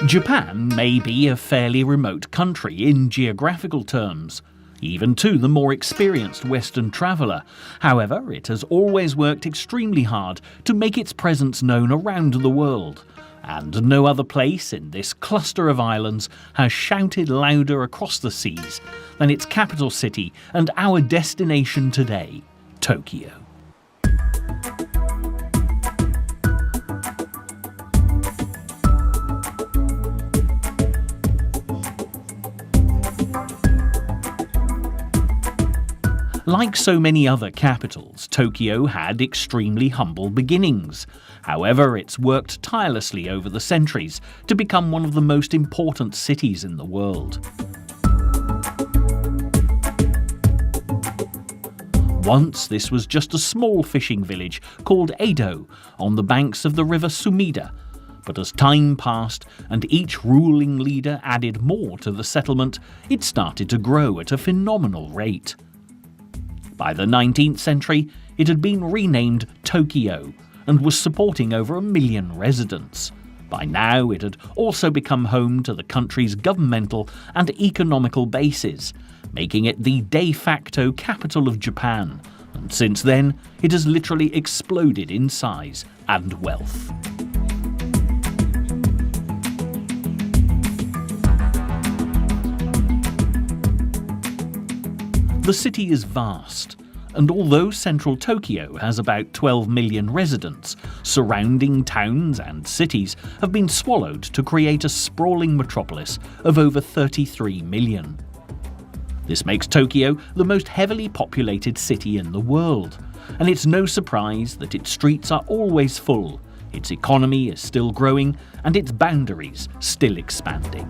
Japan may be a fairly remote country in geographical terms, even to the more experienced Western traveller. However, it has always worked extremely hard to make its presence known around the world, and no other place in this cluster of islands has shouted louder across the seas than its capital city and our destination today, Tokyo. Like so many other capitals, Tokyo had extremely humble beginnings. However, it's worked tirelessly over the centuries to become one of the most important cities in the world. Once, this was just a small fishing village called Edo on the banks of the river Sumida. But as time passed and each ruling leader added more to the settlement, it started to grow at a phenomenal rate. By the 19th century, it had been renamed Tokyo and was supporting over 1 million residents. By now, it had also become home to the country's governmental and economical bases, making it the de facto capital of Japan, and since then, it has literally exploded in size and wealth. The city is vast, and although central Tokyo has about 12 million residents, surrounding towns and cities have been swallowed to create a sprawling metropolis of over 33 million. This makes Tokyo the most heavily populated city in the world, and it's no surprise that its streets are always full, its economy is still growing, and its boundaries still expanding.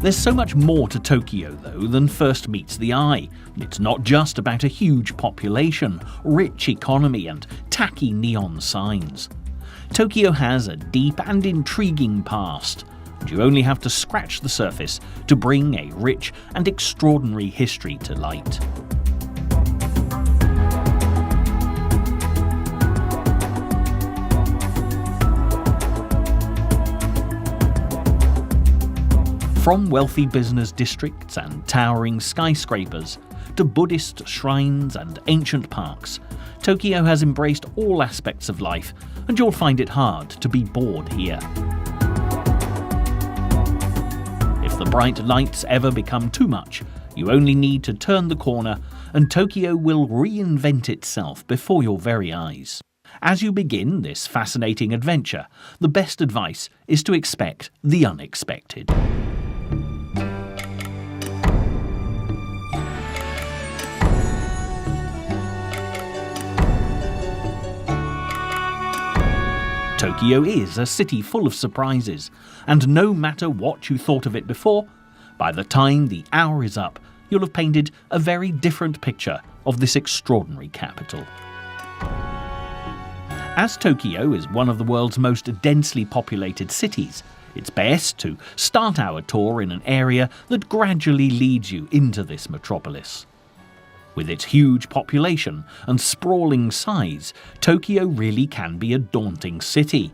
There's so much more to Tokyo, though, than first meets the eye. It's not just about a huge population, rich economy, and tacky neon signs. Tokyo has a deep and intriguing past, and you only have to scratch the surface to bring a rich and extraordinary history to light. From wealthy business districts and towering skyscrapers to Buddhist shrines and ancient parks, Tokyo has embraced all aspects of life, and you'll find it hard to be bored here. If the bright lights ever become too much, you only need to turn the corner and Tokyo will reinvent itself before your very eyes. As you begin this fascinating adventure, the best advice is to expect the unexpected. Tokyo is a city full of surprises, and no matter what you thought of it before, by the time the hour is up, you'll have painted a very different picture of this extraordinary capital. As Tokyo is one of the world's most densely populated cities, it's best to start our tour in an area that gradually leads you into this metropolis. With its huge population and sprawling size, Tokyo really can be a daunting city.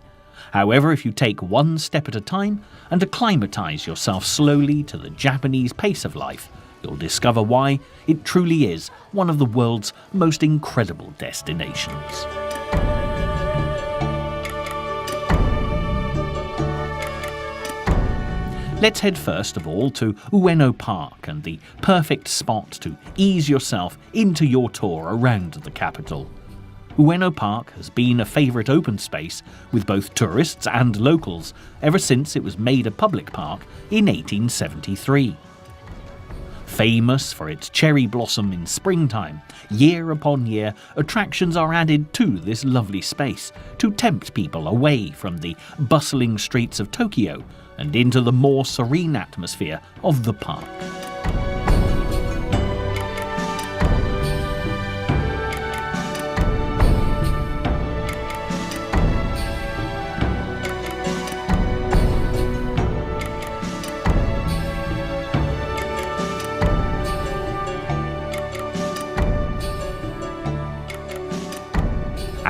However, if you take one step at a time and acclimatise yourself slowly to the Japanese pace of life, you'll discover why it truly is one of the world's most incredible destinations. Let's head first of all to Ueno Park, and the perfect spot to ease yourself into your tour around the capital. Ueno Park has been a favourite open space with both tourists and locals ever since it was made a public park in 1873. Famous for its cherry blossom in springtime, year upon year attractions are added to this lovely space to tempt people away from the bustling streets of Tokyo and into the more serene atmosphere of the park.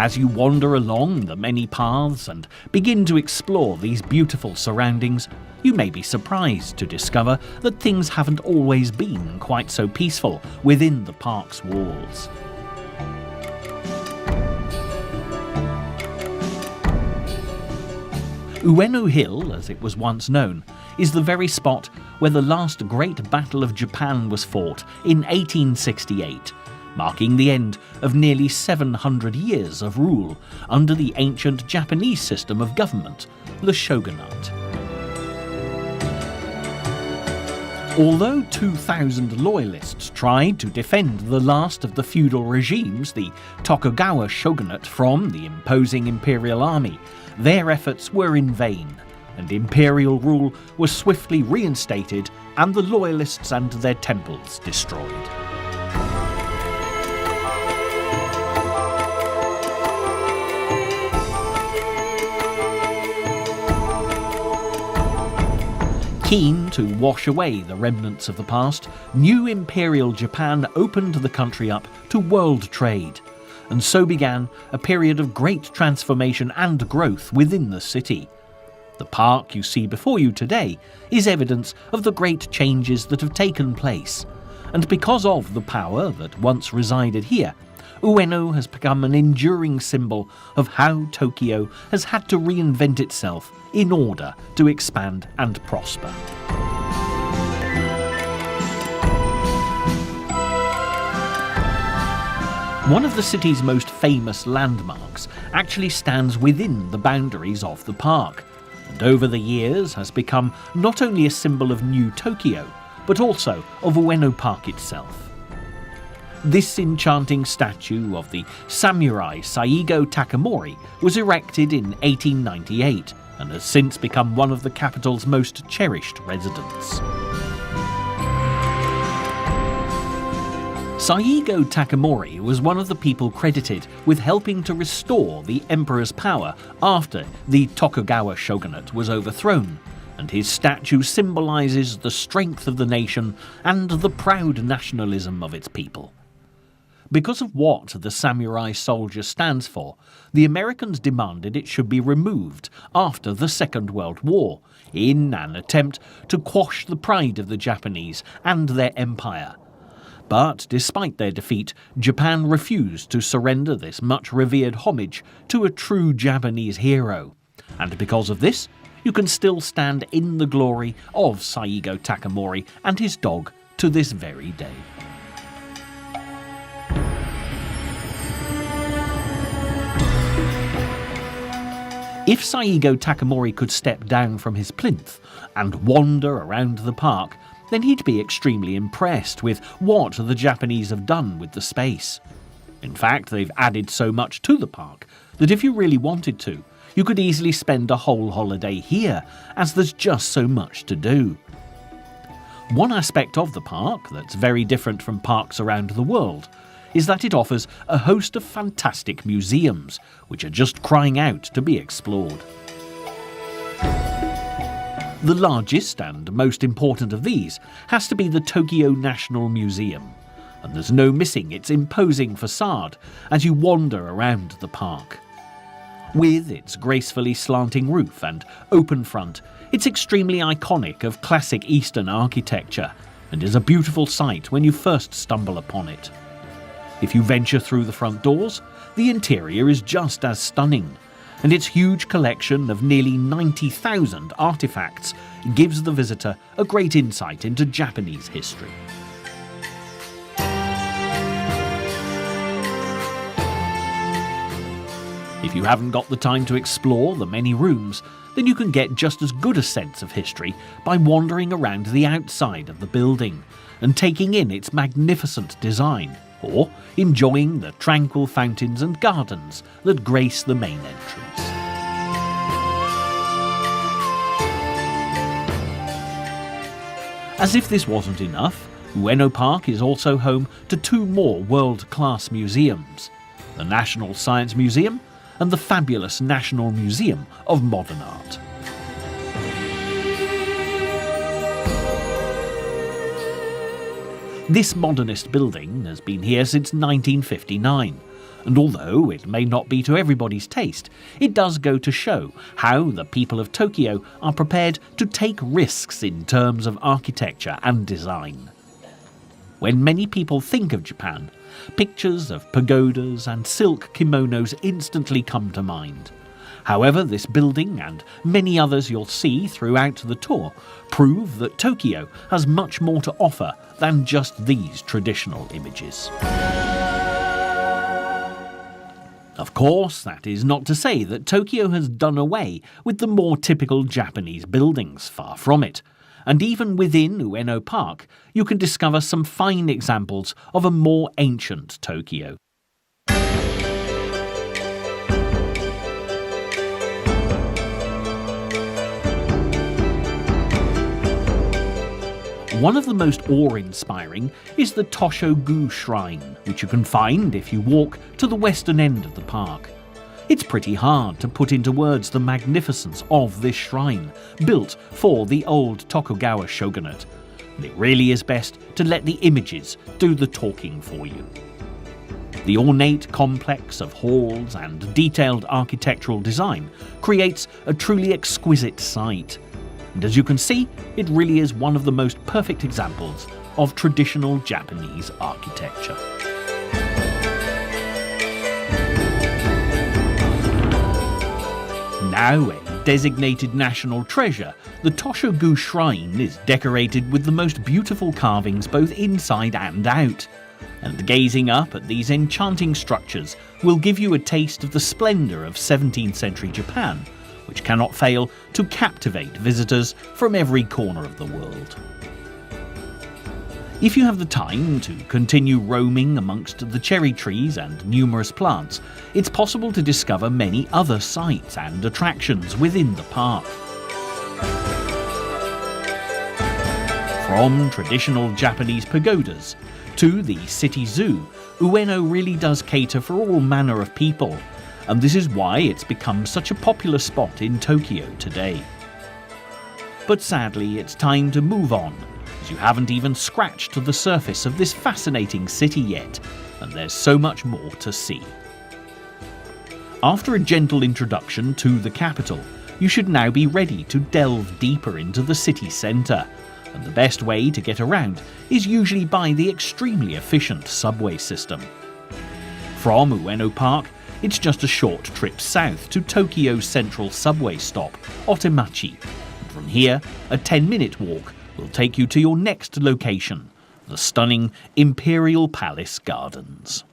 As you wander along the many paths and begin to explore these beautiful surroundings, you may be surprised to discover that things haven't always been quite so peaceful within the park's walls. Ueno Hill, as it was once known, is the very spot where the last great battle of Japan was fought in 1868, marking the end of nearly 700 years of rule under the ancient Japanese system of government, the shogunate. Although 2,000 loyalists tried to defend the last of the feudal regimes, the Tokugawa shogunate, from the imposing imperial army, their efforts were in vain, and imperial rule was swiftly reinstated and the loyalists and their temples destroyed. Keen to wash away the remnants of the past, new Imperial Japan opened the country up to world trade, and so began a period of great transformation and growth within the city. The park you see before you today is evidence of the great changes that have taken place, and because of the power that once resided here, Ueno has become an enduring symbol of how Tokyo has had to reinvent itself in order to expand and prosper. One of the city's most famous landmarks actually stands within the boundaries of the park, and over the years has become not only a symbol of New Tokyo, but also of Ueno Park itself. This enchanting statue of the samurai Saigo Takamori was erected in 1898 and has since become one of the capital's most cherished residents. Saigo Takamori was one of the people credited with helping to restore the emperor's power after the Tokugawa shogunate was overthrown, and his statue symbolises the strength of the nation and the proud nationalism of its people. Because of what the samurai soldier stands for, the Americans demanded it should be removed after the Second World War, in an attempt to quash the pride of the Japanese and their empire. But despite their defeat, Japan refused to surrender this much revered homage to a true Japanese hero. And because of this, you can still stand in the glory of Saigo Takamori and his dog to this very day. If Saigo Takamori could step down from his plinth and wander around the park, then he'd be extremely impressed with what the Japanese have done with the space. In fact, they've added so much to the park that if you really wanted to, you could easily spend a whole holiday here, as there's just so much to do. One aspect of the park that's very different from parks around the world is that it offers a host of fantastic museums, which are just crying out to be explored. The largest and most important of these has to be the Tokyo National Museum, and there's no missing its imposing facade as you wander around the park. With its gracefully slanting roof and open front, it's extremely iconic of classic Eastern architecture and is a beautiful sight when you first stumble upon it. If you venture through the front doors, the interior is just as stunning, and its huge collection of nearly 90,000 artifacts gives the visitor a great insight into Japanese history. If you haven't got the time to explore the many rooms, then you can get just as good a sense of history by wandering around the outside of the building and taking in its magnificent design, or enjoying the tranquil fountains and gardens that grace the main entrance. As if this wasn't enough, Ueno Park is also home to two more world-class museums, the National Science Museum and the fabulous National Museum of Modern Art. This modernist building has been here since 1959, And although it may not be to everybody's taste, it does go to show how the people of Tokyo are prepared to take risks in terms of architecture and design. When many people think of Japan, pictures of pagodas and silk kimonos instantly come to mind. However, this building and many others you'll see throughout the tour prove that Tokyo has much more to offer than just these traditional images. Of course, that is not to say that Tokyo has done away with the more typical Japanese buildings, far from it. And even within Ueno Park, you can discover some fine examples of a more ancient Tokyo. One of the most awe-inspiring is the Toshogu Shrine, which you can find if you walk to the western end of the park. It's pretty hard to put into words the magnificence of this shrine, built for the old Tokugawa shogunate. And it really is best to let the images do the talking for you. The ornate complex of halls and detailed architectural design creates a truly exquisite sight. And as you can see, it really is one of the most perfect examples of traditional Japanese architecture. Now a designated national treasure, the Toshogu Shrine is decorated with the most beautiful carvings both inside and out. And gazing up at these enchanting structures will give you a taste of the splendour of 17th century Japan, which cannot fail to captivate visitors from every corner of the world. If you have the time to continue roaming amongst the cherry trees and numerous plants, it's possible to discover many other sights and attractions within the park. From traditional Japanese pagodas to the city zoo, Ueno really does cater for all manner of people, and this is why it's become such a popular spot in Tokyo today. But sadly, it's time to move on, as you haven't even scratched the surface of this fascinating city yet, and there's so much more to see. After a gentle introduction to the capital, you should now be ready to delve deeper into the city centre, and the best way to get around is usually by the extremely efficient subway system. From Ueno Park, it's just a short trip south to Tokyo's central subway stop, Otemachi. And from here, a 10-minute walk will take you to your next location, the stunning Imperial Palace Gardens.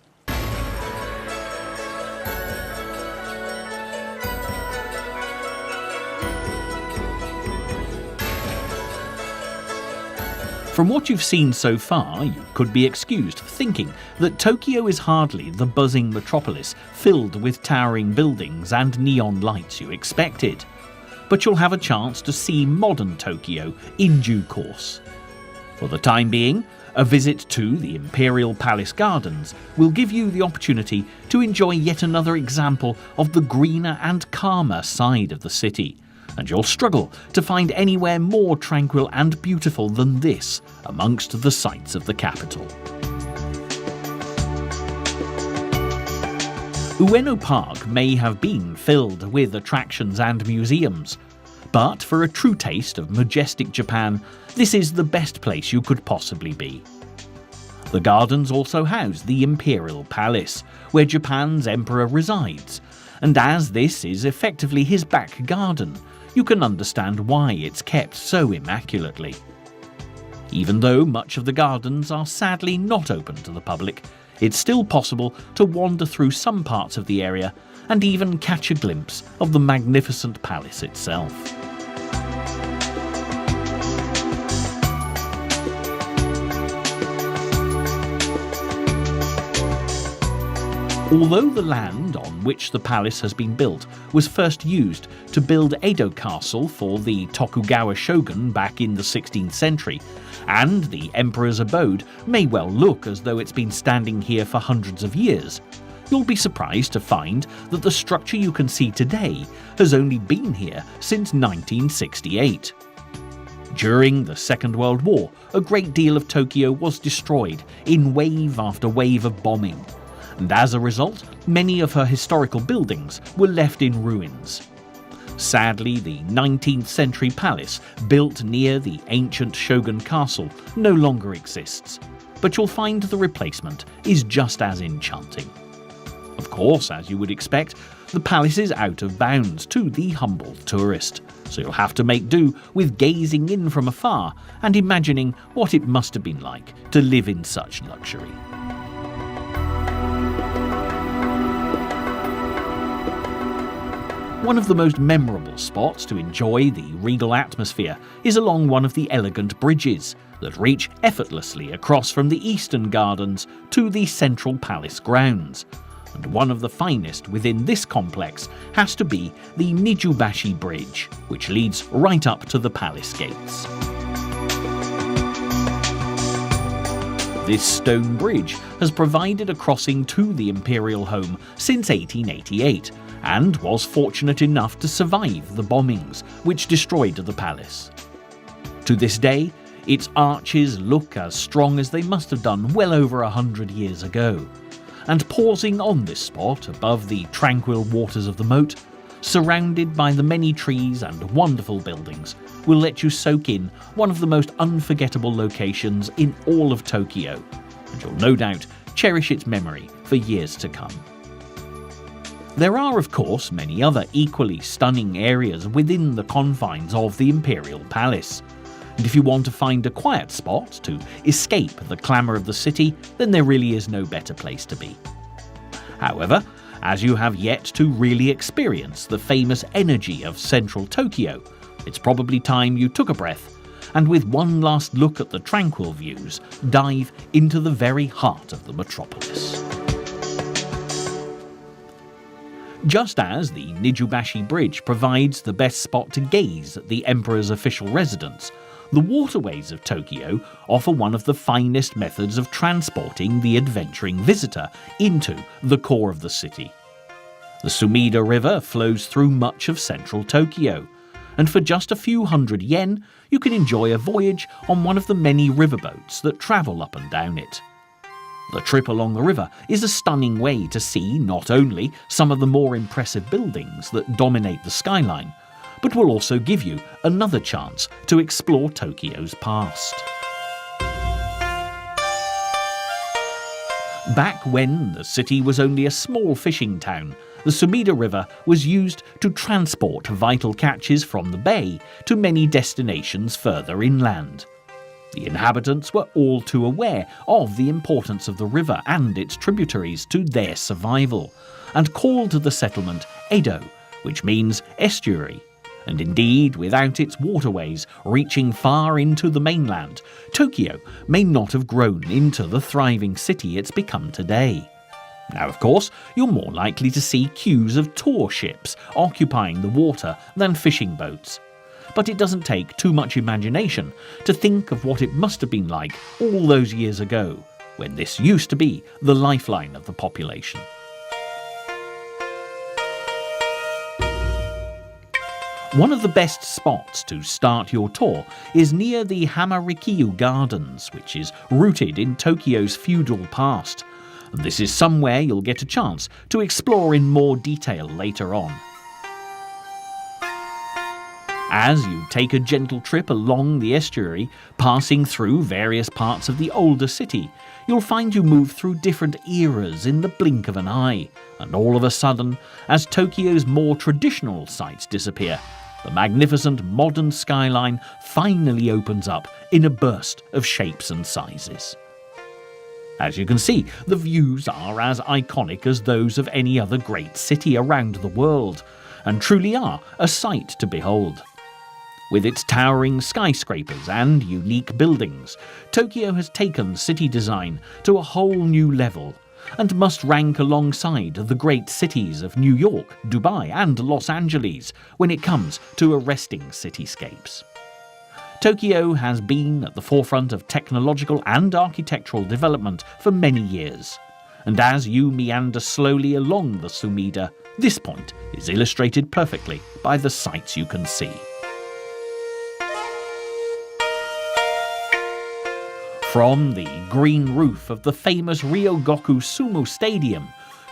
From what you've seen so far, you could be excused for thinking that Tokyo is hardly the buzzing metropolis filled with towering buildings and neon lights you expected. But you'll have a chance to see modern Tokyo in due course. For the time being, a visit to the Imperial Palace Gardens will give you the opportunity to enjoy yet another example of the greener and calmer side of the city. And you'll struggle to find anywhere more tranquil and beautiful than this amongst the sights of the capital. Ueno Park may have been filled with attractions and museums, but for a true taste of majestic Japan, this is the best place you could possibly be. The gardens also house the Imperial Palace, where Japan's emperor resides, and as this is effectively his back garden, you can understand why it's kept so immaculately. Even though much of the gardens are sadly not open to the public, it's still possible to wander through some parts of the area and even catch a glimpse of the magnificent palace itself. Although the land on which the palace has been built was first used to build Edo Castle for the Tokugawa shogun back in the 16th century, and the emperor's abode may well look as though it's been standing here for hundreds of years, you'll be surprised to find that the structure you can see today has only been here since 1968. During the Second World War, a great deal of Tokyo was destroyed in wave after wave of bombing. and as a result, many of her historical buildings were left in ruins. Sadly, the 19th century palace, built near the ancient Shogun castle, no longer exists, but you'll find the replacement is just as enchanting. Of course, as you would expect, the palace is out of bounds to the humble tourist, so you'll have to make do with gazing in from afar and imagining what it must have been like to live in such luxury. One of the most memorable spots to enjoy the regal atmosphere is along one of the elegant bridges that reach effortlessly across from the eastern gardens to the central palace grounds. And one of the finest within this complex has to be the Nijubashi Bridge, which leads right up to the palace gates. This stone bridge has provided a crossing to the imperial home since 1888, and was fortunate enough to survive the bombings which destroyed the palace. To this day, its arches look as strong as they must have done well over 100 years ago, and pausing on this spot above the tranquil waters of the moat, surrounded by the many trees and wonderful buildings, will let you soak in one of the most unforgettable locations in all of Tokyo, and you'll no doubt cherish its memory for years to come. There are, of course, many other equally stunning areas within the confines of the Imperial Palace, and if you want to find a quiet spot to escape the clamour of the city, then there really is no better place to be. However, as you have yet to really experience the famous energy of central Tokyo, it's probably time you took a breath and, with one last look at the tranquil views, dive into the very heart of the metropolis. Just as the Nijubashi Bridge provides the best spot to gaze at the Emperor's official residence, the waterways of Tokyo offer one of the finest methods of transporting the adventuring visitor into the core of the city. The Sumida River flows through much of central Tokyo, and for just a few hundred yen, you can enjoy a voyage on one of the many riverboats that travel up and down it. The trip along the river is a stunning way to see not only some of the more impressive buildings that dominate the skyline, but will also give you another chance to explore Tokyo's past. Back when the city was only a small fishing town, the Sumida River was used to transport vital catches from the bay to many destinations further inland. The inhabitants were all too aware of the importance of the river and its tributaries to their survival, and called the settlement Edo, which means estuary. And indeed, without its waterways reaching far into the mainland, Tokyo may not have grown into the thriving city it's become today. Now, of course, you're more likely to see queues of tour ships occupying the water than fishing boats. But it doesn't take too much imagination to think of what it must have been like all those years ago, when this used to be the lifeline of the population. One of the best spots to start your tour is near the Hamarikyu Gardens, which is rooted in Tokyo's feudal past. And this is somewhere you'll get a chance to explore in more detail later on. As you take a gentle trip along the estuary, passing through various parts of the older city, you'll find you move through different eras in the blink of an eye, and all of a sudden, as Tokyo's more traditional sights disappear, the magnificent modern skyline finally opens up in a burst of shapes and sizes. As you can see, the views are as iconic as those of any other great city around the world, and truly are a sight to behold. With its towering skyscrapers and unique buildings, Tokyo has taken city design to a whole new level, and must rank alongside the great cities of New York, Dubai and Los Angeles when it comes to arresting cityscapes. Tokyo has been at the forefront of technological and architectural development for many years, and as you meander slowly along the Sumida, this point is illustrated perfectly by the sights you can see. From the green roof of the famous Ryogoku Sumo Stadium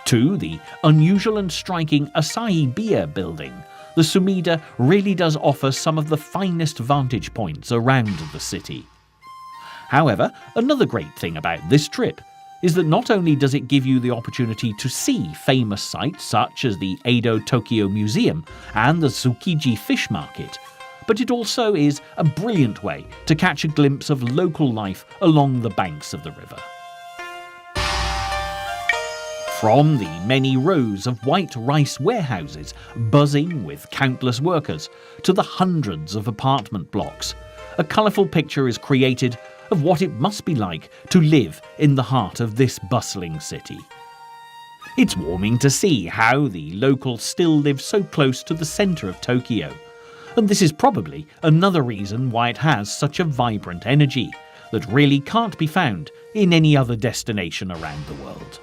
to the unusual and striking Asahi Beer building, the Sumida really does offer some of the finest vantage points around the city. However, another great thing about this trip is that not only does it give you the opportunity to see famous sites such as the Edo Tokyo Museum and the Tsukiji Fish Market, but it also is a brilliant way to catch a glimpse of local life along the banks of the river. From the many rows of white rice warehouses buzzing with countless workers to the hundreds of apartment blocks, a colourful picture is created of what it must be like to live in the heart of this bustling city. It's warming to see how the locals still live so close to the centre of Tokyo, and this is probably another reason why it has such a vibrant energy that really can't be found in any other destination around the world.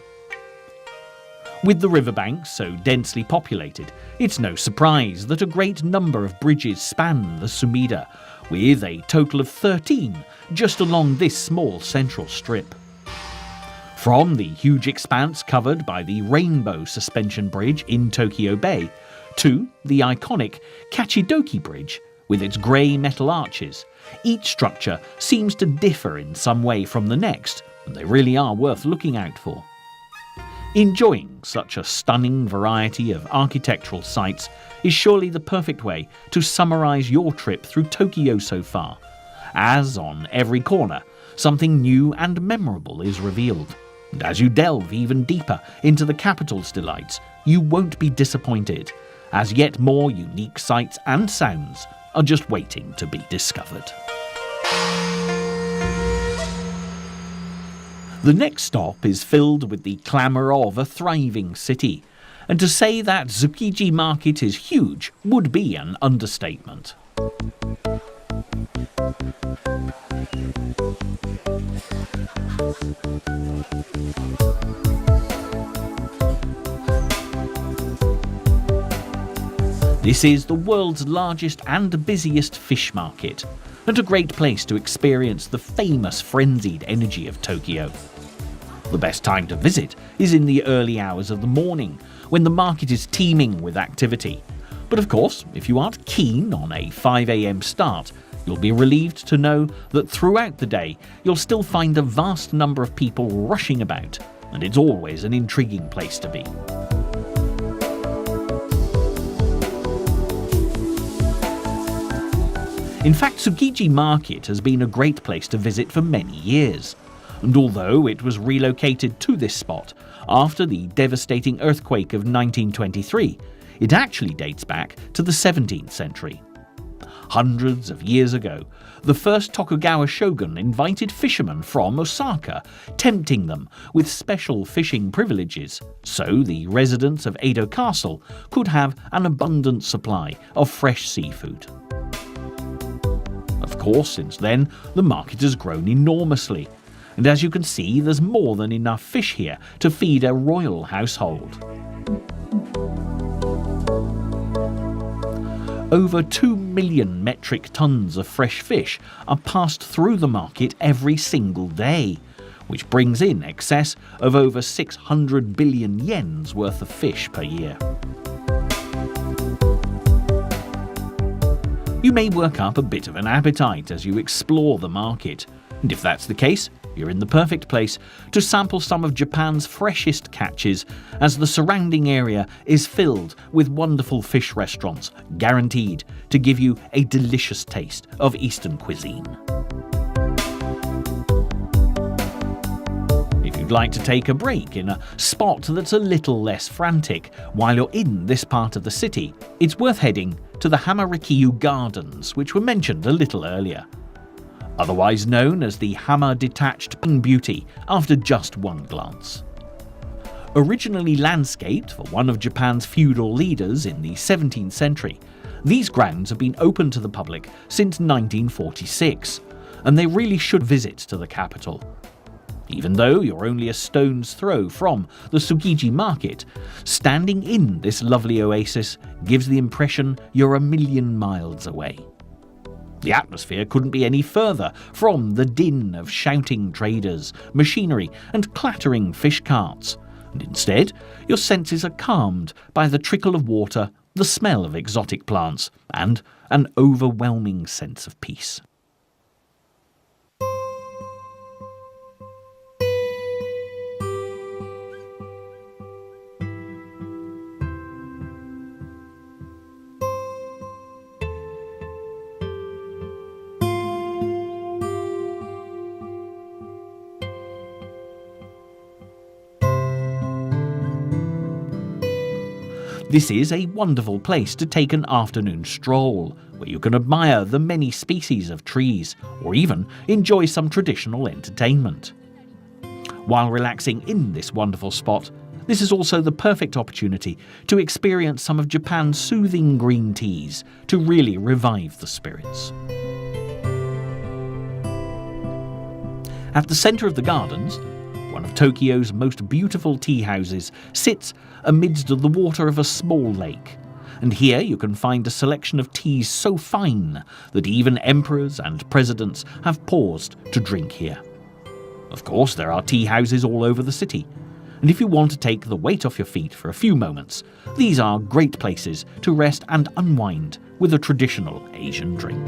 With the riverbanks so densely populated, it's no surprise that a great number of bridges span the Sumida, with a total of 13 just along this small central strip. From the huge expanse covered by the Rainbow Suspension Bridge in Tokyo Bay, to the iconic Kachidoki Bridge with its grey metal arches, each structure seems to differ in some way from the next, and they really are worth looking out for. Enjoying such a stunning variety of architectural sites is surely the perfect way to summarise your trip through Tokyo so far, as on every corner something new and memorable is revealed. And as you delve even deeper into the capital's delights, you won't be disappointed, as yet more unique sights and sounds are just waiting to be discovered. The next stop is filled with the clamour of a thriving city, and to say that Tsukiji Market is huge would be an understatement. This is the world's largest and busiest fish market, and a great place to experience the famous frenzied energy of Tokyo. The best time to visit is in the early hours of the morning, when the market is teeming with activity. But of course, if you aren't keen on a 5 AM start, you'll be relieved to know that throughout the day you'll still find a vast number of people rushing about, and it's always an intriguing place to be. In fact, Tsukiji Market has been a great place to visit for many years, and although it was relocated to this spot after the devastating earthquake of 1923, it actually dates back to the 17th century. Hundreds of years ago, the first Tokugawa shogun invited fishermen from Osaka, tempting them with special fishing privileges, so the residents of Edo Castle could have an abundant supply of fresh seafood. Of course, since then, the market has grown enormously, and as you can see, there's more than enough fish here to feed a royal household. Over 2 million metric tons of fresh fish are passed through the market every single day, which brings in excess of over 600 billion yen's worth of fish per year. You may work up a bit of an appetite as you explore the market, and if that's the case, you're in the perfect place to sample some of Japan's freshest catches, as the surrounding area is filled with wonderful fish restaurants, guaranteed to give you a delicious taste of Eastern cuisine. If you'd like to take a break in a spot that's a little less frantic while you're in this part of the city, it's worth heading to the Hamarikyu Gardens, which were mentioned a little earlier. Otherwise known as the Hama Detached Beauty after just one glance. Originally landscaped for one of Japan's feudal leaders in the 17th century, these grounds have been open to the public since 1946, and they really should visit to the capital. Even though you're only a stone's throw from the Tsukiji Market, standing in this lovely oasis gives the impression you're a million miles away. The atmosphere couldn't be any further from the din of shouting traders, machinery and clattering fish carts, and instead your senses are calmed by the trickle of water, the smell of exotic plants, and an overwhelming sense of peace. This is a wonderful place to take an afternoon stroll, where you can admire the many species of trees, or even enjoy some traditional entertainment. While relaxing in this wonderful spot, this is also the perfect opportunity to experience some of Japan's soothing green teas to really revive the spirits. At the centre of the gardens, one of Tokyo's most beautiful tea houses sits amidst the water of a small lake, and here you can find a selection of teas so fine that even emperors and presidents have paused to drink here. Of course, there are tea houses all over the city, and if you want to take the weight off your feet for a few moments, these are great places to rest and unwind with a traditional Asian drink.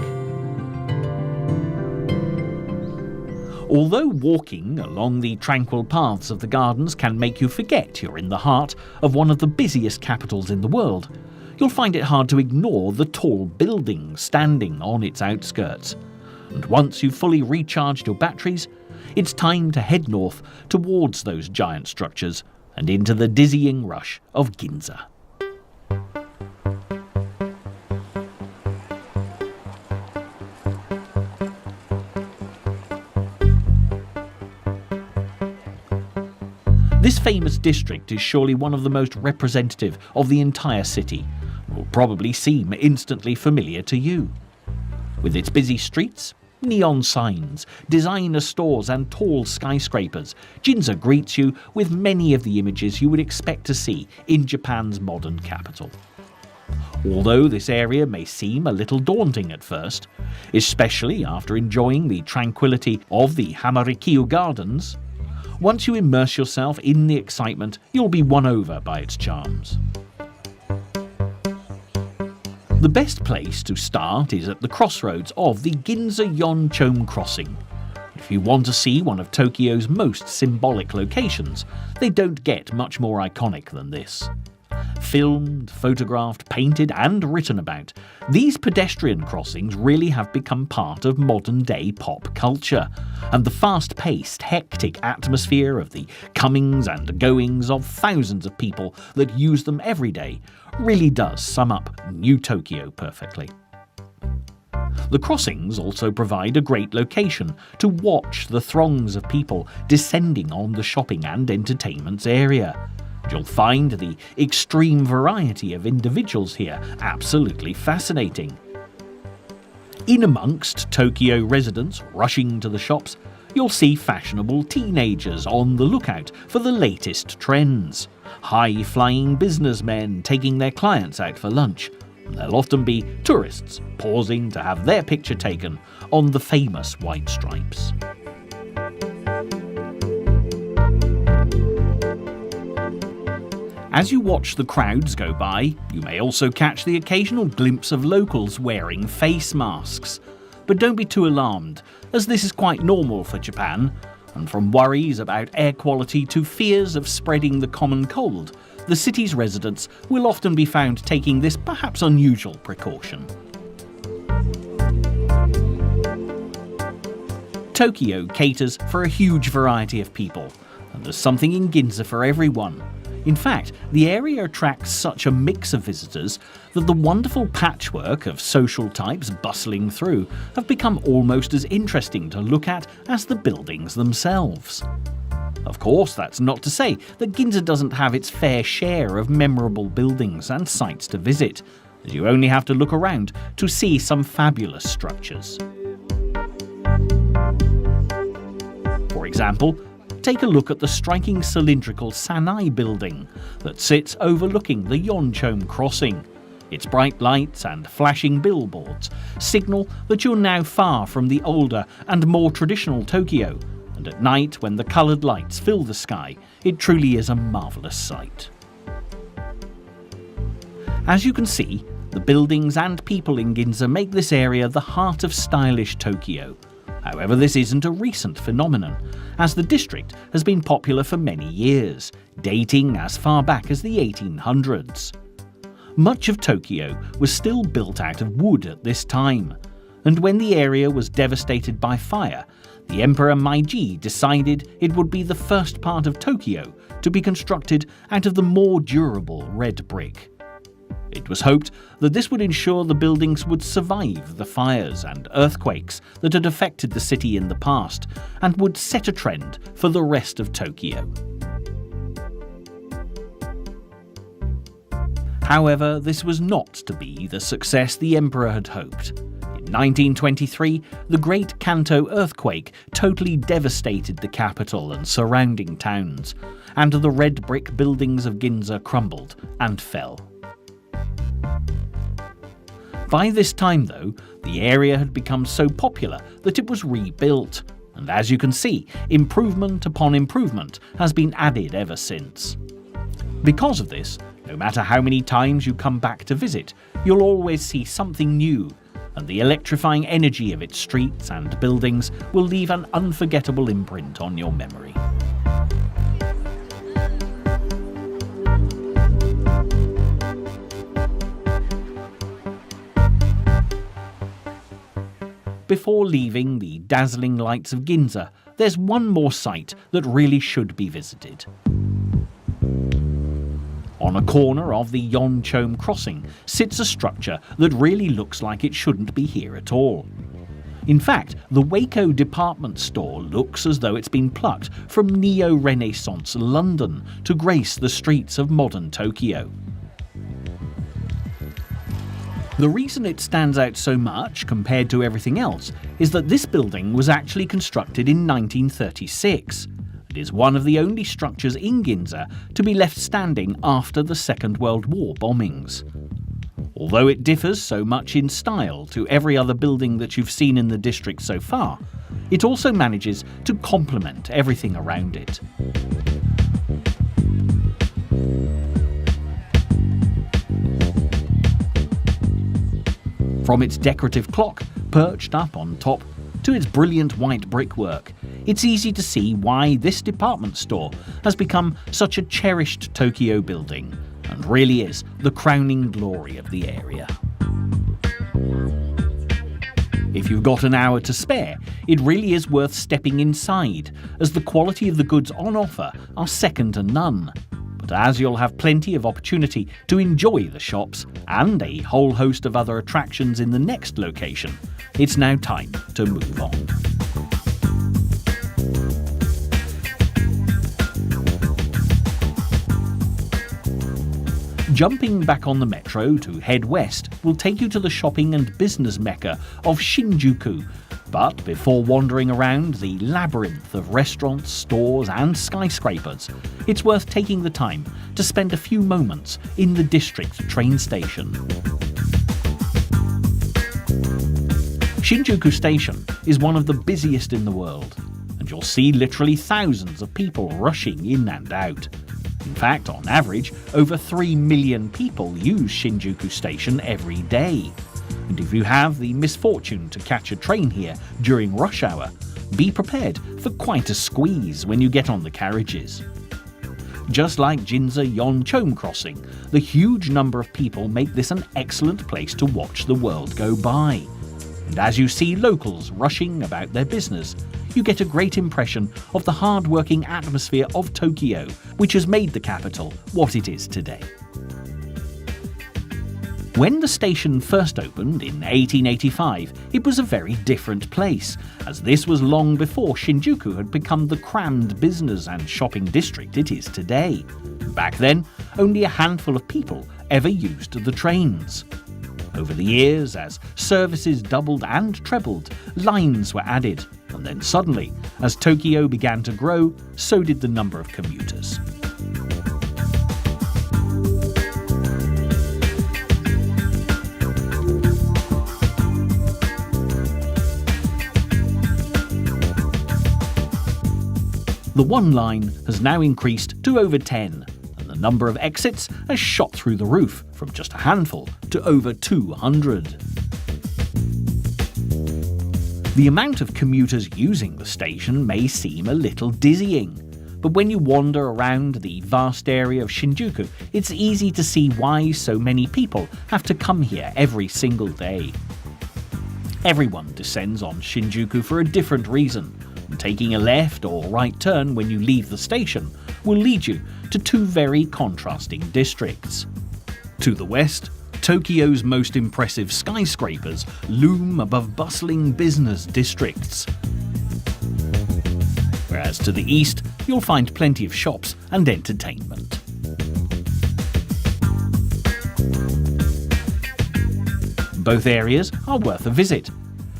Although walking along the tranquil paths of the gardens can make you forget you're in the heart of one of the busiest capitals in the world, you'll find it hard to ignore the tall buildings standing on its outskirts. And once you've fully recharged your batteries, it's time to head north towards those giant structures and into the dizzying rush of Ginza. This famous district is surely one of the most representative of the entire city, and will probably seem instantly familiar to you. With its busy streets, neon signs, designer stores and tall skyscrapers, Ginza greets you with many of the images you would expect to see in Japan's modern capital. Although this area may seem a little daunting at first, especially after enjoying the tranquility of the Hamarikyu Gardens, once you immerse yourself in the excitement, you'll be won over by its charms. The best place to start is at the crossroads of the Ginza Yonchome Crossing. If you want to see one of Tokyo's most symbolic locations, they don't get much more iconic than this. Filmed, photographed, painted and written about, these pedestrian crossings really have become part of modern-day pop culture, and the fast-paced, hectic atmosphere of the comings and goings of thousands of people that use them every day really does sum up New Tokyo perfectly. The crossings also provide a great location to watch the throngs of people descending on the shopping and entertainment area. You'll find the extreme variety of individuals here absolutely fascinating. In amongst Tokyo residents rushing to the shops, you'll see fashionable teenagers on the lookout for the latest trends, high-flying businessmen taking their clients out for lunch. There'll often be tourists pausing to have their picture taken on the famous white stripes. As you watch the crowds go by, you may also catch the occasional glimpse of locals wearing face masks. But don't be too alarmed, as this is quite normal for Japan, and from worries about air quality to fears of spreading the common cold, the city's residents will often be found taking this perhaps unusual precaution. Tokyo caters for a huge variety of people, and there's something in Ginza for everyone. In fact, the area attracts such a mix of visitors that the wonderful patchwork of social types bustling through have become almost as interesting to look at as the buildings themselves. Of course, that's not to say that Ginza doesn't have its fair share of memorable buildings and sites to visit, as you only have to look around to see some fabulous structures. For example, take a look at the striking cylindrical Sanai building that sits overlooking the Yonchome Crossing, Its bright lights and flashing billboards signal that you're now far from the older and more traditional Tokyo, and at night when the coloured lights fill the sky, it truly is a marvellous sight. As you can see, the buildings and people in Ginza make this area the heart of stylish Tokyo. However, this isn't a recent phenomenon, as the district has been popular for many years, dating as far back as the 1800s. Much of Tokyo was still built out of wood at this time, and when the area was devastated by fire, the Emperor Meiji decided it would be the first part of Tokyo to be constructed out of the more durable red brick. It was hoped that this would ensure the buildings would survive the fires and earthquakes that had affected the city in the past and would set a trend for the rest of Tokyo. However, this was not to be the success the emperor had hoped. In 1923, the Great Kanto earthquake totally devastated the capital and surrounding towns, and the red brick buildings of Ginza crumbled and fell. By this time, though, the area had become so popular that it was rebuilt, and as you can see, improvement upon improvement has been added ever since. Because of this, no matter how many times you come back to visit, you'll always see something new, and the electrifying energy of its streets and buildings will leave an unforgettable imprint on your memory. Before leaving the dazzling lights of Ginza, there's one more site that really should be visited. On a corner of the Yeoncheom crossing sits a structure that really looks like it shouldn't be here at all. In fact, the Waco department store looks as though it's been plucked from neo-Renaissance London to grace the streets of modern Tokyo. The reason it stands out so much compared to everything else is that this building was actually constructed in 1936. It is one of the only structures in Ginza to be left standing after the Second World War bombings. Although it differs so much in style to every other building that you've seen in the district so far, it also manages to complement everything around it. From its decorative clock, perched up on top, to its brilliant white brickwork, it's easy to see why this department store has become such a cherished Tokyo building, and really is the crowning glory of the area. If you've got an hour to spare, it really is worth stepping inside, as the quality of the goods on offer are second to none. But as you'll have plenty of opportunity to enjoy the shops and a whole host of other attractions in the next location, it's now time to move on. Jumping back on the metro to head west will take you to the shopping and business mecca of Shinjuku. But before wandering around the labyrinth of restaurants, stores and skyscrapers, it's worth taking the time to spend a few moments in the district train station. Shinjuku Station is one of the busiest in the world, and you'll see literally thousands of people rushing in and out. In fact, on average, over 3 million people use Shinjuku Station every day. And if you have the misfortune to catch a train here during rush hour, be prepared for quite a squeeze when you get on the carriages. Just like Ginza Yeoncheom crossing, the huge number of people make this an excellent place to watch the world go by. And as you see locals rushing about their business, you get a great impression of the hard-working atmosphere of Tokyo, which has made the capital what it is today. When the station first opened in 1885, it was a very different place, as this was long before Shinjuku had become the crammed business and shopping district it is today. Back then, only a handful of people ever used the trains. Over the years, as services doubled and trebled, lines were added, and then suddenly, as Tokyo began to grow, so did the number of commuters. The one line has now increased to over 10, and the number of exits has shot through the roof from just a handful to over 200. The amount of commuters using the station may seem a little dizzying, but when you wander around the vast area of Shinjuku, it's easy to see why so many people have to come here every single day. Everyone descends on Shinjuku for a different reason, and taking a left or right turn when you leave the station will lead you to two very contrasting districts. To the west, Tokyo's most impressive skyscrapers loom above bustling business districts. Whereas to the east, you'll find plenty of shops and entertainment. Both areas are worth a visit,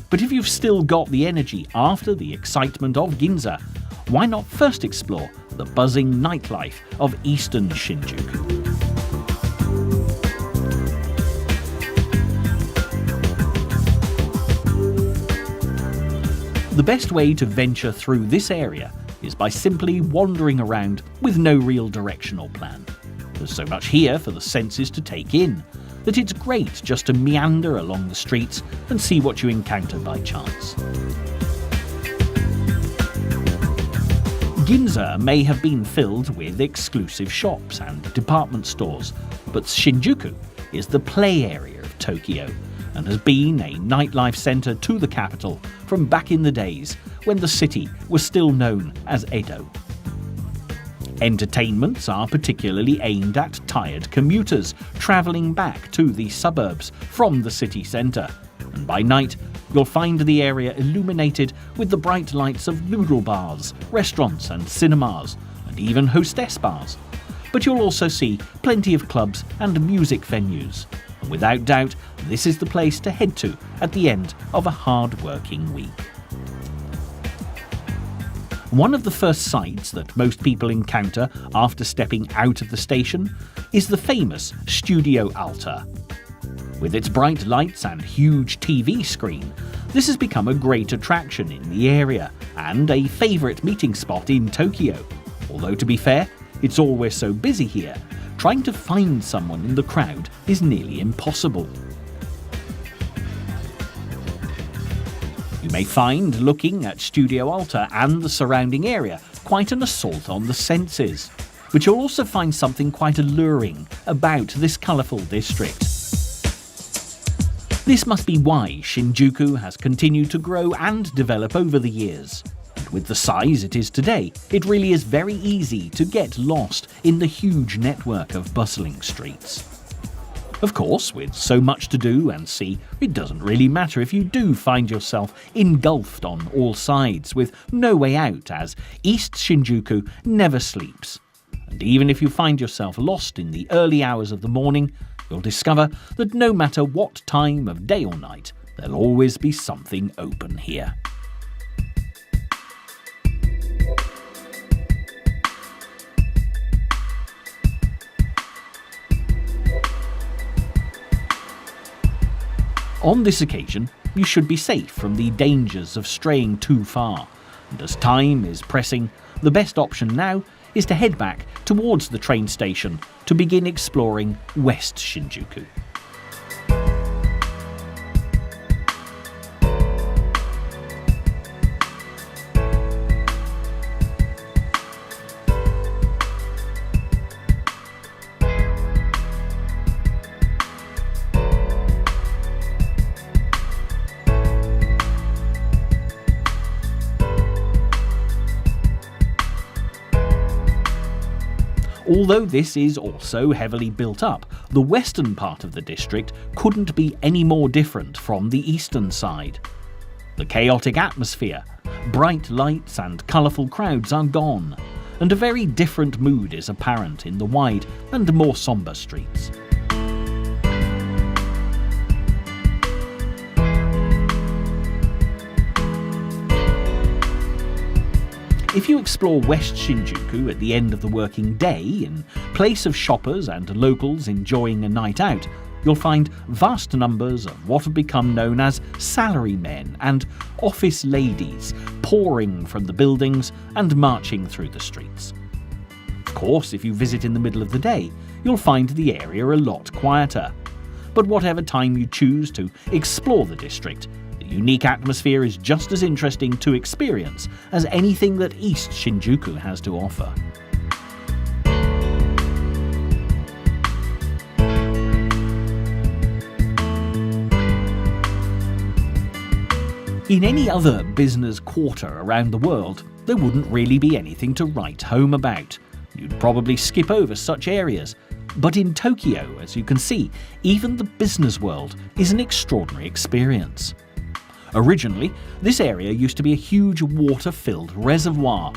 but if you've still got the energy after the excitement of Ginza, why not first explore the buzzing nightlife of eastern Shinjuku? The best way to venture through this area is by simply wandering around with no real directional plan. There's so much here for the senses to take in that it's great just to meander along the streets and see what you encounter by chance. Ginza may have been filled with exclusive shops and department stores, but Shinjuku is the play area of Tokyo and has been a nightlife centre to the capital from back in the days when the city was still known as Edo. Entertainments are particularly aimed at tired commuters travelling back to the suburbs from the city centre, and by night you'll find the area illuminated with the bright lights of noodle bars, restaurants and cinemas, and even hostess bars. But you'll also see plenty of clubs and music venues. And without doubt, this is the place to head to at the end of a hard-working week. One of the first sights that most people encounter after stepping out of the station is the famous Studio Alta. With its bright lights and huge TV screen, this has become a great attraction in the area and a favourite meeting spot in Tokyo. Although to be fair, it's always so busy here, trying to find someone in the crowd is nearly impossible. You may find looking at Studio Alta and the surrounding area quite an assault on the senses, but you'll also find something quite alluring about this colourful district. This must be why Shinjuku has continued to grow and develop over the years. And with the size it is today, it really is very easy to get lost in the huge network of bustling streets. Of course, with so much to do and see, it doesn't really matter if you do find yourself engulfed on all sides with no way out, as East Shinjuku never sleeps. And even if you find yourself lost in the early hours of the morning, you'll discover that no matter what time of day or night, there'll always be something open here. On this occasion, you should be safe from the dangers of straying too far, and as time is pressing, the best option now is to head back towards the train station to begin exploring West Shinjuku. Although this is also heavily built up, the western part of the district couldn't be any more different from the eastern side. The chaotic atmosphere, bright lights and colourful crowds are gone, and a very different mood is apparent in the wide and more sombre streets. If you explore West Shinjuku at the end of the working day, in place of shoppers and locals enjoying a night out, you'll find vast numbers of what have become known as salarymen and office ladies pouring from the buildings and marching through the streets. Of course, if you visit in the middle of the day, you'll find the area a lot quieter. But whatever time you choose to explore the district, the unique atmosphere is just as interesting to experience as anything that East Shinjuku has to offer. In any other business quarter around the world, there wouldn't really be anything to write home about. You'd probably skip over such areas. But in Tokyo, as you can see, even the business world is an extraordinary experience. Originally, this area used to be a huge water-filled reservoir.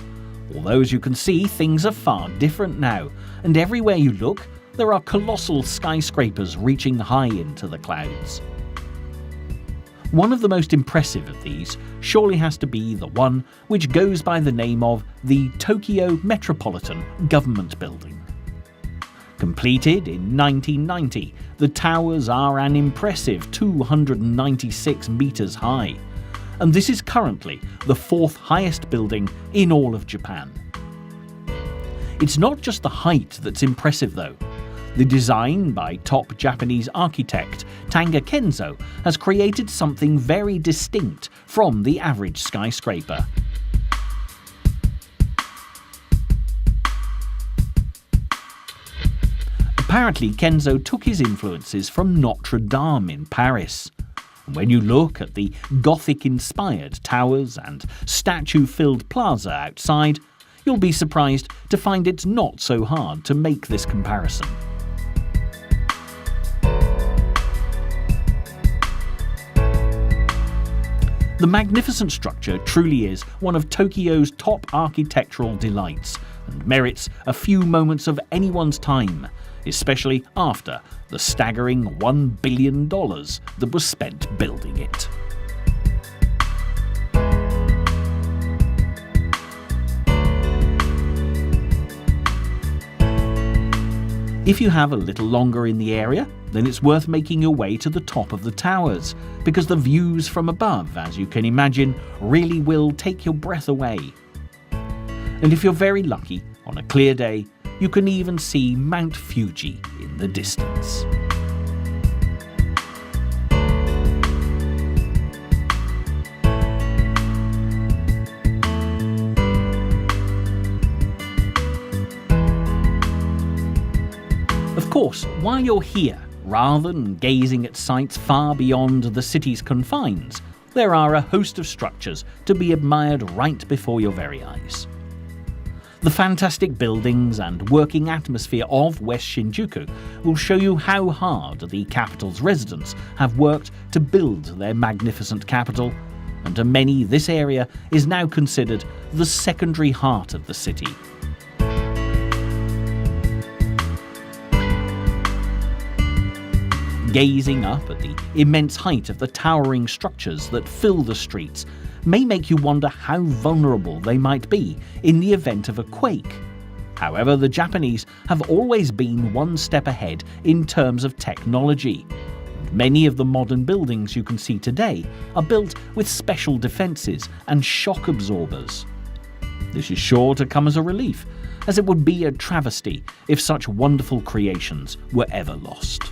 Although, as you can see, things are far different now, and everywhere you look, there are colossal skyscrapers reaching high into the clouds. One of the most impressive of these surely has to be the one which goes by the name of the Tokyo Metropolitan Government Building. Completed in 1990, the towers are an impressive 296 metres high, and this is currently the fourth highest building in all of Japan. It's not just the height that's impressive though. The design by top Japanese architect Tanga Kenzo has created something very distinct from the average skyscraper. Apparently, Kenzo took his influences from Notre Dame in Paris. And when you look at the Gothic-inspired towers and statue-filled plaza outside, you'll be surprised to find it's not so hard to make this comparison. The magnificent structure truly is one of Tokyo's top architectural delights and merits a few moments of anyone's time, especially after the staggering $1 billion that was spent building it. If you have a little longer in the area, then it's worth making your way to the top of the towers, because the views from above, as you can imagine, really will take your breath away. And if you're very lucky, on a clear day, you can even see Mount Fuji in the distance. Of course, while you're here, rather than gazing at sights far beyond the city's confines, there are a host of structures to be admired right before your very eyes. The fantastic buildings and working atmosphere of West Shinjuku will show you how hard the capital's residents have worked to build their magnificent capital, and to many this area is now considered the secondary heart of the city. Gazing up at the immense height of the towering structures that fill the streets may make you wonder how vulnerable they might be in the event of a quake. However, the Japanese have always been one step ahead in terms of technology. Many of the modern buildings you can see today are built with special defences and shock absorbers. This is sure to come as a relief, as it would be a travesty if such wonderful creations were ever lost.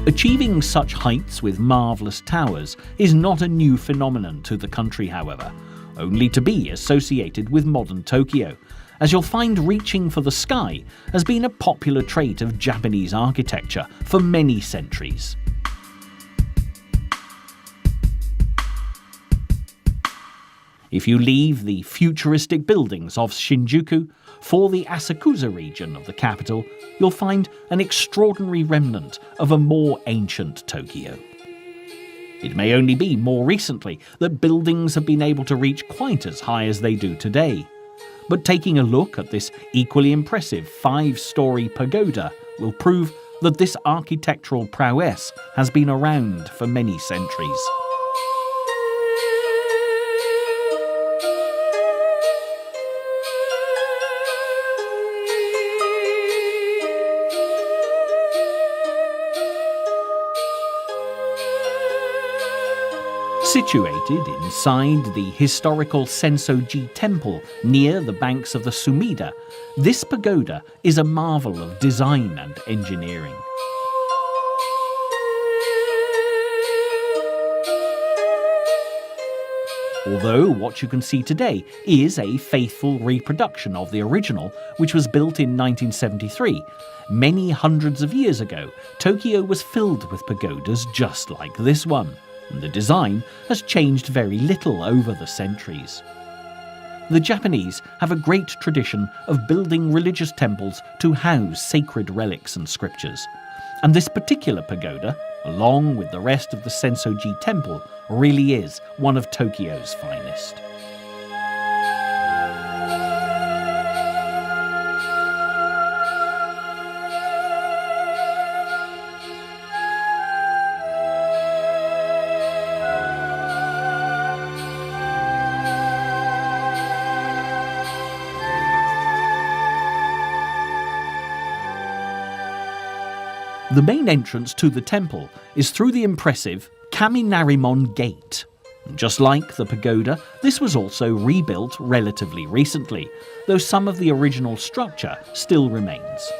Achieving such heights with marvellous towers is not a new phenomenon to the country, however, only to be associated with modern Tokyo, as you'll find reaching for the sky has been a popular trait of Japanese architecture for many centuries. If you leave the futuristic buildings of Shinjuku for the Asakusa region of the capital, you'll find an extraordinary remnant of a more ancient Tokyo. It may only be more recently that buildings have been able to reach quite as high as they do today, but taking a look at this equally impressive 5-story pagoda will prove that this architectural prowess has been around for many centuries. Situated inside the historical Sensoji temple near the banks of the Sumida, this pagoda is a marvel of design and engineering. Although what you can see today is a faithful reproduction of the original, which was built in 1973, many hundreds of years ago, Tokyo was filled with pagodas just like this one, and the design has changed very little over the centuries. The Japanese have a great tradition of building religious temples to house sacred relics and scriptures, and this particular pagoda, along with the rest of the Sensoji temple, really is one of Tokyo's finest. The main entrance to the temple is through the impressive Kaminarimon Gate. Just like the pagoda, this was also rebuilt relatively recently, though some of the original structure still remains.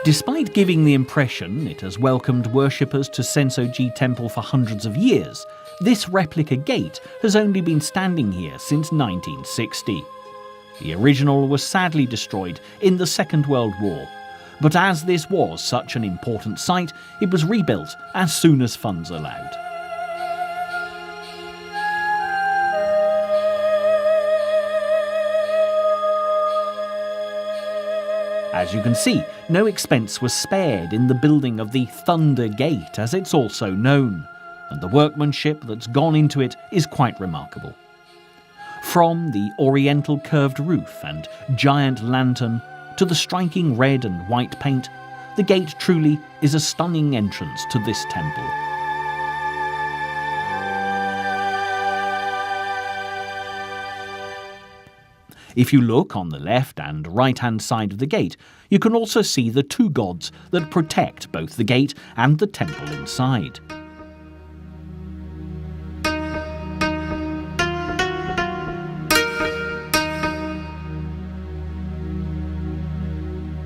Despite giving the impression it has welcomed worshippers to Sensoji Temple for hundreds of years, this replica gate has only been standing here since 1960. The original was sadly destroyed in the Second World War, but as this was such an important site, it was rebuilt as soon as funds allowed. As you can see, no expense was spared in the building of the Thunder Gate, as it's also known, and the workmanship that's gone into it is quite remarkable. From the oriental curved roof and giant lantern to the striking red and white paint, the gate truly is a stunning entrance to this temple. If you look on the left and right-hand side of the gate, you can also see the two gods that protect both the gate and the temple inside.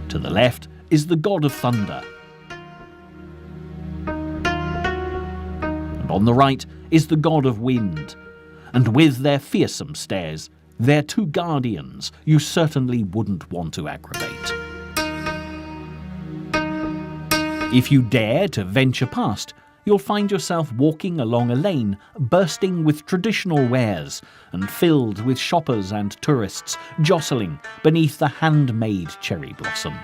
To the left is the god of thunder, and on the right is the god of wind, and with their fearsome stares, their two guardians you certainly wouldn't want to aggravate. If you dare to venture past, you'll find yourself walking along a lane bursting with traditional wares and filled with shoppers and tourists jostling beneath the handmade cherry blossom.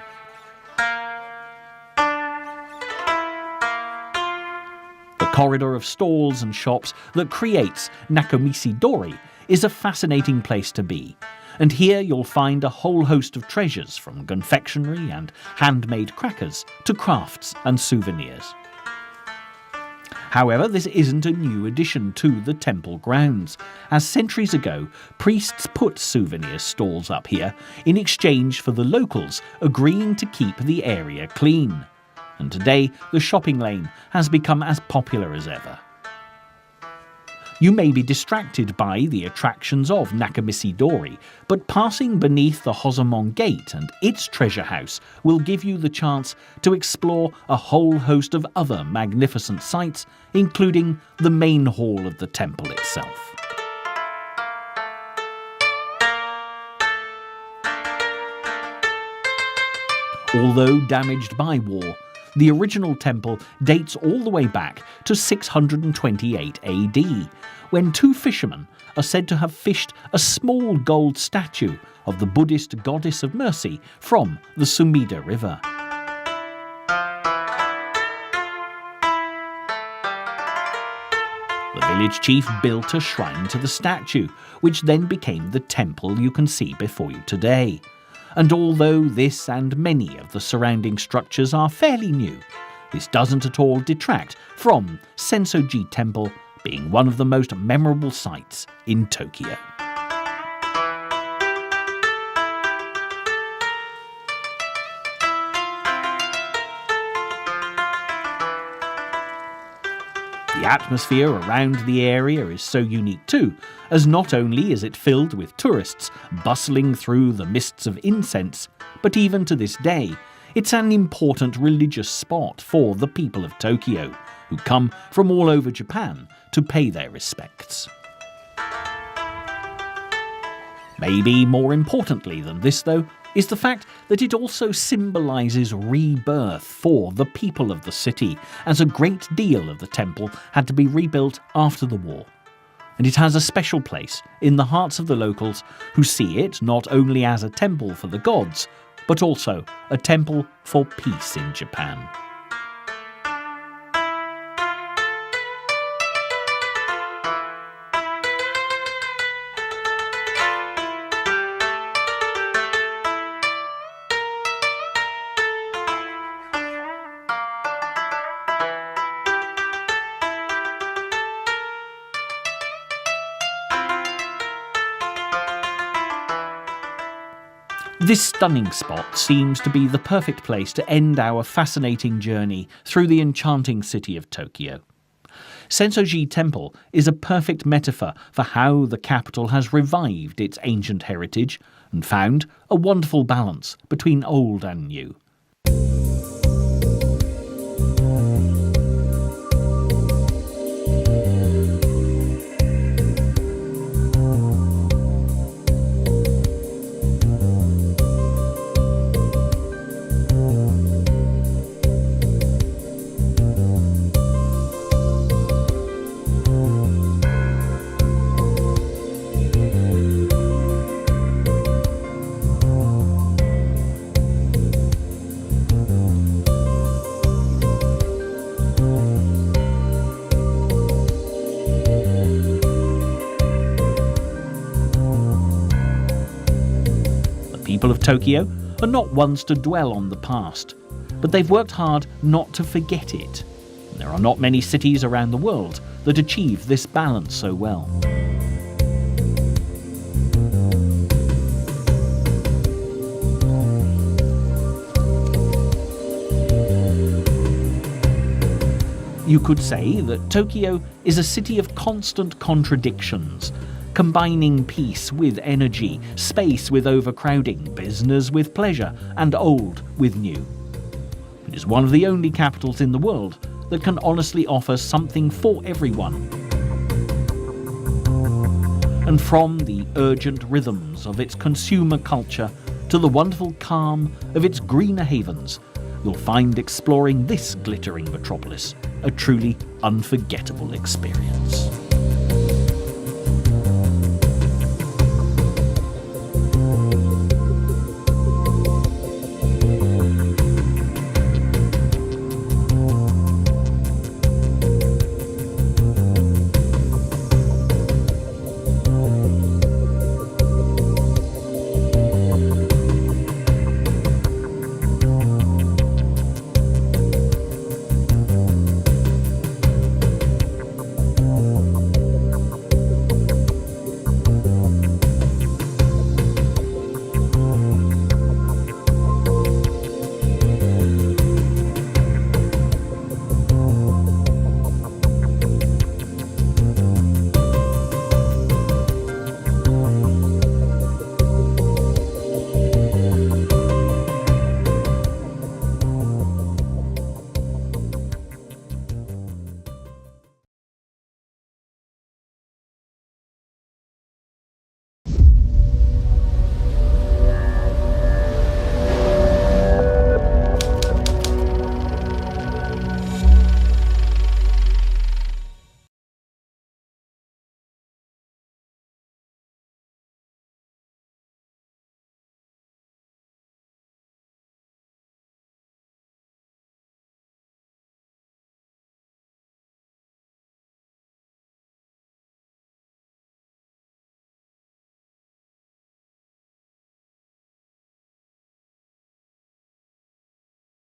The corridor of stalls and shops that creates Nakamisi Dori is a fascinating place to be, and here you'll find a whole host of treasures, from confectionery and handmade crackers to crafts and souvenirs. However, this isn't a new addition to the temple grounds, as centuries ago, priests put souvenir stalls up here in exchange for the locals agreeing to keep the area clean. And today, the shopping lane has become as popular as ever. You may be distracted by the attractions of Nakamisi Dori, but passing beneath the Hosomon Gate and its treasure house will give you the chance to explore a whole host of other magnificent sights, including the main hall of the temple itself. Although damaged by war, the original temple dates all the way back to 628 AD, when two fishermen are said to have fished a small gold statue of the Buddhist goddess of mercy from the Sumida River. The village chief built a shrine to the statue, which then became the temple you can see before you today. And although this and many of the surrounding structures are fairly new, this doesn't at all detract from Sensoji Temple being one of the most memorable sights in Tokyo. The atmosphere around the area is so unique too, as not only is it filled with tourists bustling through the mists of incense, but even to this day, it's an important religious spot for the people of Tokyo, who come from all over Japan to pay their respects. Maybe more importantly than this, though, is the fact that it also symbolises rebirth for the people of the city, as a great deal of the temple had to be rebuilt after the war. And it has a special place in the hearts of the locals, who see it not only as a temple for the gods, but also a temple for peace in Japan. This stunning spot seems to be the perfect place to end our fascinating journey through the enchanting city of Tokyo. Sensoji Temple is a perfect metaphor for how the capital has revived its ancient heritage and found a wonderful balance between old and new. People of Tokyo are not ones to dwell on the past, but they've worked hard not to forget it. And there are not many cities around the world that achieve this balance so well. You could say that Tokyo is a city of constant contradictions, combining peace with energy, space with overcrowding, business with pleasure, and old with new. It is one of the only capitals in the world that can honestly offer something for everyone. And from the urgent rhythms of its consumer culture to the wonderful calm of its greener havens, you'll find exploring this glittering metropolis a truly unforgettable experience.